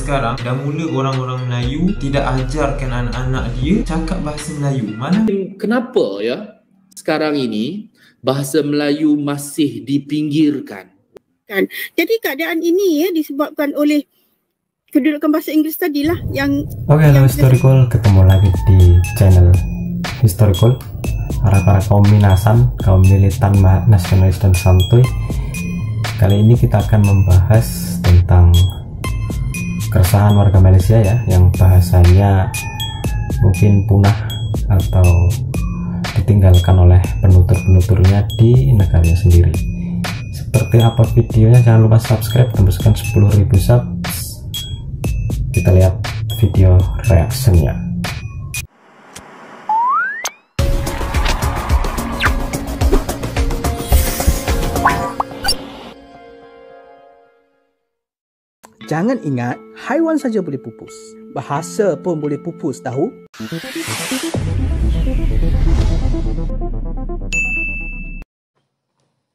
sekarang dah mula orang-orang Melayu tidak ajarkan anak-anak dia cakap bahasa Melayu. Mana kenapa ya sekarang ini bahasa Melayu masih dipinggirkan? Jadi keadaan ini ya disebabkan oleh kedudukan bahasa Inggeris tadilah yang Halo Historical, ketemu lagi di channel Historical. Para kaum minasan, kaum militan, nasionalis dan santuy. Kali ini kita akan membahas tentang keresahan warga Malaysia ya, yang bahasanya mungkin punah atau ditinggalkan oleh penutur-penuturnya di negaranya sendiri. Seperti apa videonya, jangan lupa subscribe, tembuskan 10.000 subs. Kita lihat video reaksinya. Jangan ingat, haiwan saja boleh pupus. Bahasa pun boleh pupus, tahu?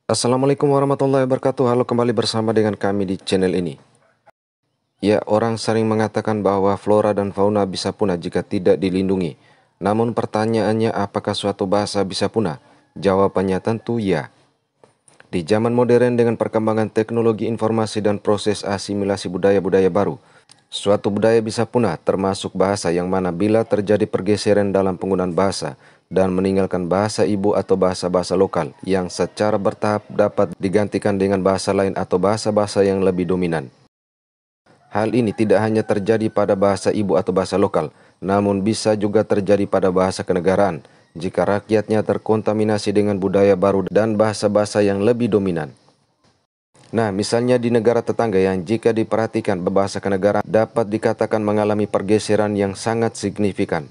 Assalamualaikum warahmatullahi wabarakatuh. Halo, kembali bersama dengan kami di channel ini. Ya, orang sering mengatakan bahwa flora dan fauna bisa punah jika tidak dilindungi. Namun pertanyaannya, apakah suatu bahasa bisa punah? Jawabannya tentu ya. Di zaman modern dengan perkembangan teknologi informasi dan proses asimilasi budaya-budaya baru, suatu budaya bisa punah, termasuk bahasa, yang mana bila terjadi pergeseran dalam penggunaan bahasa dan meninggalkan bahasa ibu atau bahasa-bahasa lokal yang secara bertahap dapat digantikan dengan bahasa lain atau bahasa-bahasa yang lebih dominan. Hal ini tidak hanya terjadi pada bahasa ibu atau bahasa lokal, namun bisa juga terjadi pada bahasa kenegaraan, jika rakyatnya terkontaminasi dengan budaya baru dan bahasa-bahasa yang lebih dominan. Nah, misalnya di negara tetangga yang jika diperhatikan bahasa kenegaraan dapat dikatakan mengalami pergeseran yang sangat signifikan.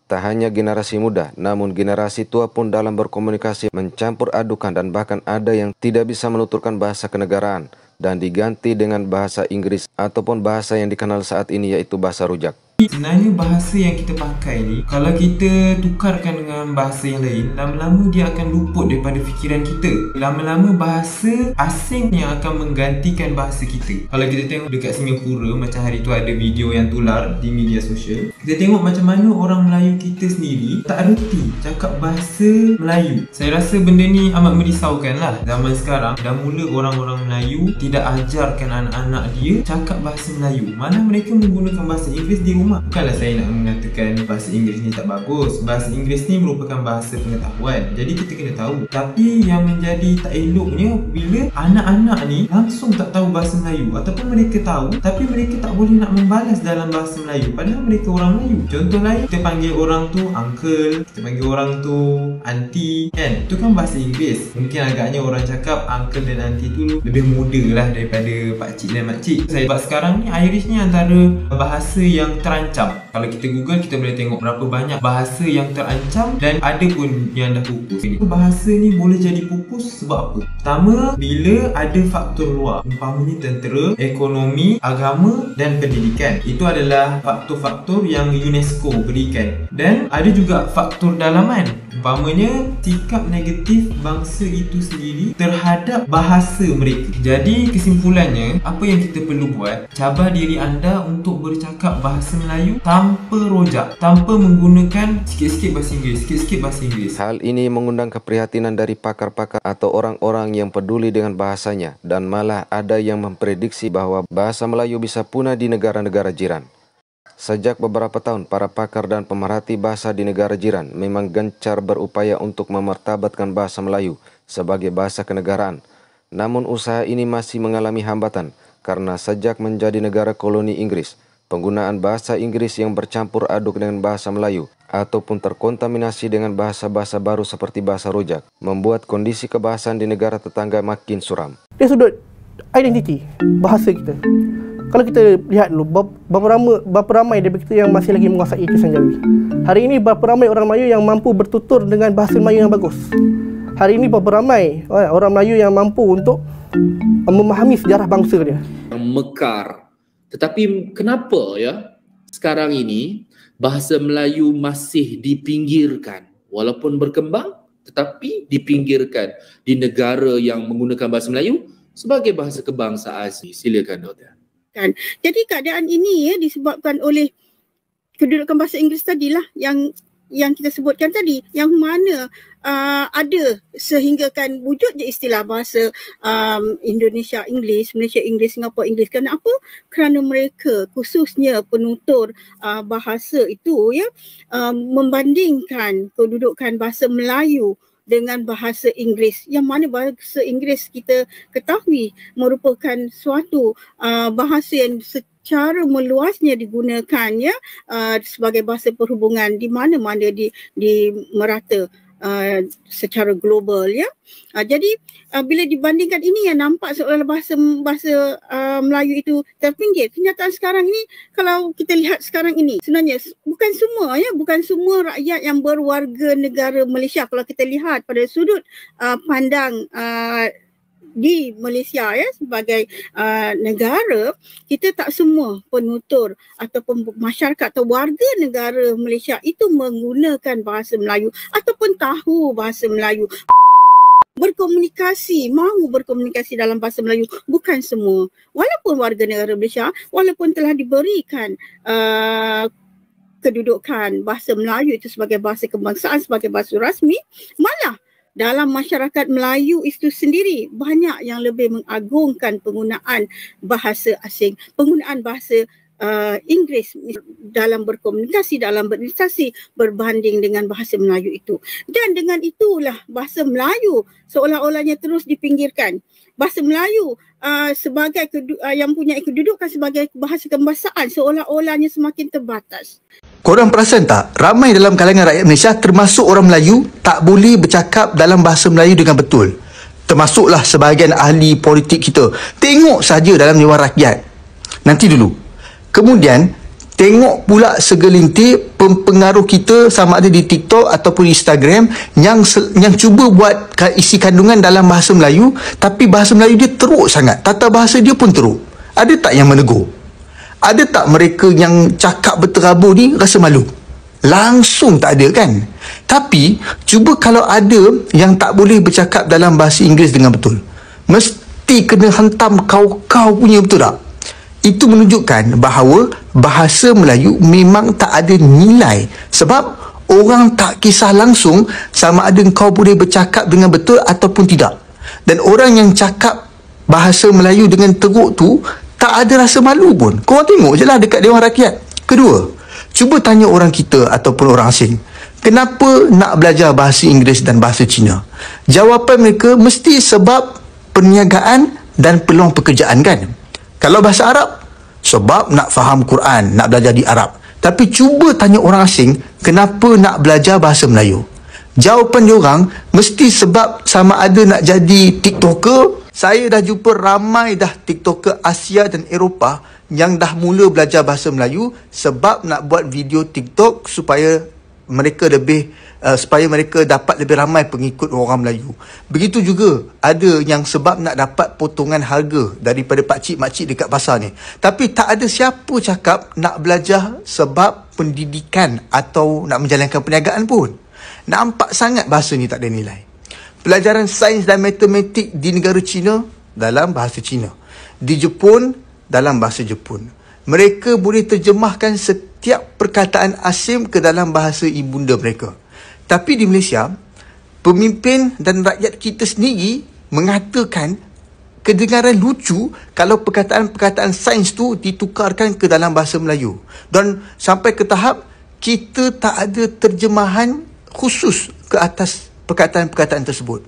Tak hanya generasi muda, namun generasi tua pun dalam berkomunikasi mencampur adukan dan bahkan ada yang tidak bisa menuturkan bahasa kenegaraan dan diganti dengan bahasa Inggris ataupun bahasa yang dikenal saat ini yaitu bahasa rujak. sebenarnya bahasa yang kita pakai ni, kalau kita tukarkan dengan bahasa yang lain, lama-lama dia akan luput daripada fikiran kita. Lama-lama bahasa asing yang akan menggantikan bahasa kita. Kalau kita tengok dekat Singapura, macam hari tu ada video yang tular di media sosial, kita tengok macam mana orang Melayu kita sendiri tak reti cakap bahasa Melayu. Saya rasa benda ni amat merisaukan lah. Zaman sekarang dah mula orang-orang Melayu tidak ajarkan anak-anak dia cakap bahasa Melayu. Mana mereka menggunakan bahasa Inggeris di rumah. Bukanlah saya nak mengatakan bahasa Inggeris ni tak bagus. Bahasa Inggeris ni merupakan bahasa pengetahuan, jadi kita kena tahu. Tapi yang menjadi tak eloknya bila anak-anak ni langsung tak tahu bahasa Melayu, ataupun mereka tahu tapi mereka tak boleh nak membalas dalam bahasa Melayu padahal mereka orang Melayu. Contoh lain, kita panggil orang tu uncle, kita panggil orang tu auntie, kan? Itu kan bahasa Inggeris. Mungkin agaknya orang cakap uncle dan auntie tu lebih muda lah daripada pakcik dan makcik. Sebab sekarang ni Irish ni antara bahasa yang terancam. Kalau kita Google, kita boleh tengok berapa banyak bahasa yang terancam dan ada pun yang dah pupus. Bahasa ni boleh jadi pupus sebab apa? Pertama, bila ada faktor luar, umpamanya tentera, ekonomi, agama dan pendidikan. Itu adalah faktor-faktor yang UNESCO berikan. Dan ada juga faktor dalaman, umpamanya sikap negatif bangsa itu sendiri terhadap bahasa mereka. Jadi kesimpulannya, apa yang kita perlu buat, cabar diri anda untuk bercakap bahasa Melayu tanpa rojak, tanpa menggunakan sikit-sikit bahasa Inggeris, sikit-sikit bahasa Inggeris. Hal ini mengundang keprihatinan dari pakar-pakar atau orang-orang yang peduli dengan bahasanya, dan malah ada yang memprediksi bahwa bahasa Melayu bisa punah di negara-negara jiran. Sejak beberapa tahun, para pakar dan pemerhati bahasa di negara jiran memang gencar berupaya untuk memartabatkan bahasa Melayu sebagai bahasa kenegaraan. Namun usaha ini masih mengalami hambatan karena sejak menjadi negara koloni Inggris, penggunaan bahasa Inggris yang bercampur aduk dengan bahasa Melayu ataupun terkontaminasi dengan bahasa-bahasa baru seperti bahasa rojak membuat kondisi kebahasaan di negara tetangga makin suram. Dari sudut identiti bahasa kita, kalau kita lihat dulu berapa ramai daripada kita yang masih lagi menguasai tulisan Jawi. Hari ini berapa ramai orang Melayu yang mampu bertutur dengan bahasa Melayu yang bagus. Hari ini berapa ramai orang Melayu yang mampu untuk memahami sejarah bangsa dia. Mekar. Tetapi kenapa ya sekarang ini bahasa Melayu masih dipinggirkan? Walaupun berkembang, tetapi dipinggirkan di negara yang menggunakan bahasa Melayu sebagai bahasa kebangsaan. Silakan Doktor. Kan. Jadi keadaan ini disebabkan oleh kedudukan bahasa Inggeris tadilah yang kita sebutkan tadi, yang mana ada sehinggakan wujud je istilah bahasa Indonesia English, Malaysia English, Singapore English. Kenapa? Kerana mereka khususnya penutur bahasa itu membandingkan kedudukan bahasa Melayu dengan bahasa Inggeris, yang mana bahasa Inggeris kita ketahui merupakan suatu bahasa yang secara meluasnya digunakan sebagai bahasa perhubungan di mana-mana di merata secara global jadi bila dibandingkan ini yang nampak seolah bahasa Melayu itu terpinggir. Kenyataan sekarang ini, kalau kita lihat sekarang ini, sebenarnya bukan semua rakyat yang berwarga negara Malaysia, kalau kita lihat pada sudut pandang di Malaysia sebagai negara, kita tak semua penutur ataupun masyarakat atau warga negara Malaysia itu menggunakan bahasa Melayu ataupun tahu bahasa Melayu, mahu berkomunikasi dalam bahasa Melayu. Bukan semua. Walaupun warga negara Malaysia, walaupun telah diberikan kedudukan bahasa Melayu itu sebagai bahasa kebangsaan, sebagai bahasa rasmi, malah dalam masyarakat Melayu itu sendiri banyak yang lebih mengagungkan penggunaan bahasa asing, penggunaan bahasa Inggeris dalam berkomunikasi, dalam berinteraksi berbanding dengan bahasa Melayu itu. Dan dengan itulah bahasa Melayu seolah-olahnya terus dipinggirkan. Bahasa Melayu sebagai yang punya kedudukan sebagai bahasa kebangsaan seolah-olahnya semakin terbatas. Korang perasan tak, ramai dalam kalangan rakyat Malaysia termasuk orang Melayu tak boleh bercakap dalam bahasa Melayu dengan betul. Termasuklah sebahagian ahli politik kita. Tengok saja dalam Dewan Rakyat. Nanti dulu. Kemudian tengok pula segelintir pempengaruh kita sama ada di TikTok ataupun Instagram yang cuba buat isi kandungan dalam bahasa Melayu, tapi bahasa Melayu dia teruk sangat. Tata bahasa dia pun teruk. Ada tak yang menegur? Ada tak mereka yang cakap berterabur ni rasa malu? Langsung tak ada kan? Tapi cuba kalau ada yang tak boleh bercakap dalam bahasa Inggeris dengan betul, mesti kena hantam kau punya, betul tak? Itu menunjukkan bahawa bahasa Melayu memang tak ada nilai, sebab orang tak kisah langsung sama ada kau boleh bercakap dengan betul ataupun tidak. Dan orang yang cakap bahasa Melayu dengan teruk tu tak ada rasa malu pun. Korang tengok je lah dekat Dewan Rakyat. Kedua, cuba tanya orang kita ataupun orang asing, kenapa nak belajar bahasa Inggeris dan bahasa Cina? Jawapan mereka mesti sebab perniagaan dan peluang pekerjaan kan? Kalau bahasa Arab, sebab nak faham Quran, nak belajar di Arab. Tapi cuba tanya orang asing, kenapa nak belajar bahasa Melayu? Jawapan diorang mesti sebab sama ada nak jadi TikToker. Saya dah jumpa ramai dah TikToker Asia dan Eropah yang dah mula belajar bahasa Melayu sebab nak buat video TikTok supaya mereka dapat lebih ramai pengikut orang Melayu. Begitu juga ada yang sebab nak dapat potongan harga daripada pakcik-makcik dekat pasar ni. Tapi tak ada siapa cakap nak belajar sebab pendidikan atau nak menjalankan perniagaan pun. Nampak sangat bahasa ni tak ada nilai. Pelajaran sains dan matematik di negara China dalam bahasa Cina. Di Jepun dalam bahasa Jepun. Mereka boleh terjemahkan setiap perkataan asing ke dalam bahasa ibunda mereka. Tapi di Malaysia, pemimpin dan rakyat kita sendiri mengatakan kedengaran lucu kalau perkataan-perkataan sains tu ditukarkan ke dalam bahasa Melayu. Dan sampai ke tahap kita tak ada terjemahan khusus ke atas perkataan-perkataan tersebut.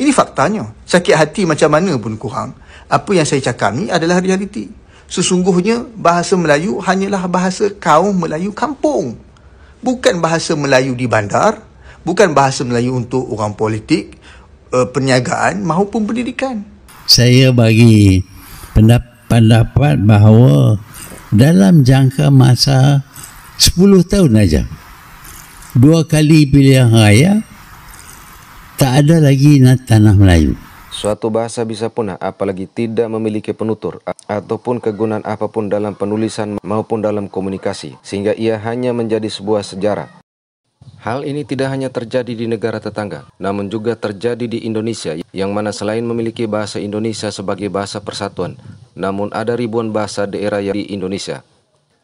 Ini faktanya. Sakit hati macam mana pun korang, apa yang saya cakap ni adalah realiti. Sesungguhnya bahasa Melayu hanyalah bahasa kaum Melayu kampung. Bukan bahasa Melayu di bandar, bukan bahasa Melayu untuk orang politik, perniagaan maupun pendidikan. Saya bagi pendapat bahawa dalam jangka masa 10 tahun aja, 2 kali pilihan raya, tak ada lagi tanah Melayu. Suatu bahasa bisa punah apalagi tidak memiliki penutur ataupun kegunaan apapun dalam penulisan maupun dalam komunikasi, sehingga ia hanya menjadi sebuah sejarah. Hal ini tidak hanya terjadi di negara tetangga, namun juga terjadi di Indonesia, yang mana selain memiliki bahasa Indonesia sebagai bahasa persatuan, namun ada ribuan bahasa daerah yang di Indonesia.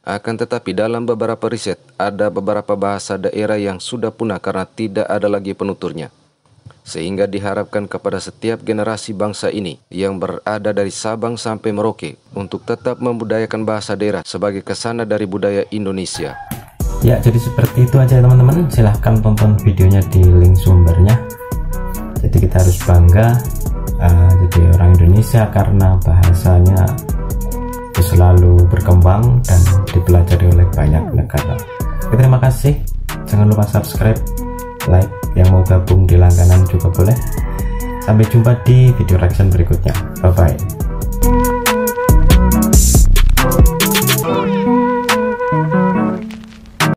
Akan tetapi dalam beberapa riset, ada beberapa bahasa daerah yang sudah punah karena tidak ada lagi penuturnya. Sehingga diharapkan kepada setiap generasi bangsa ini yang berada dari Sabang sampai Merauke untuk tetap membudayakan bahasa daerah sebagai kesana dari budaya Indonesia. Ya, jadi seperti itu aja teman-teman. Silahkan tonton videonya di link sumbernya. Jadi kita harus bangga jadi orang Indonesia karena bahasanya itu selalu berkembang dan dipelajari oleh banyak negara. Oke, terima kasih. Jangan lupa subscribe, like, yang mau gabung di langganan juga boleh. Sampai jumpa di video reaction berikutnya. Bye bye.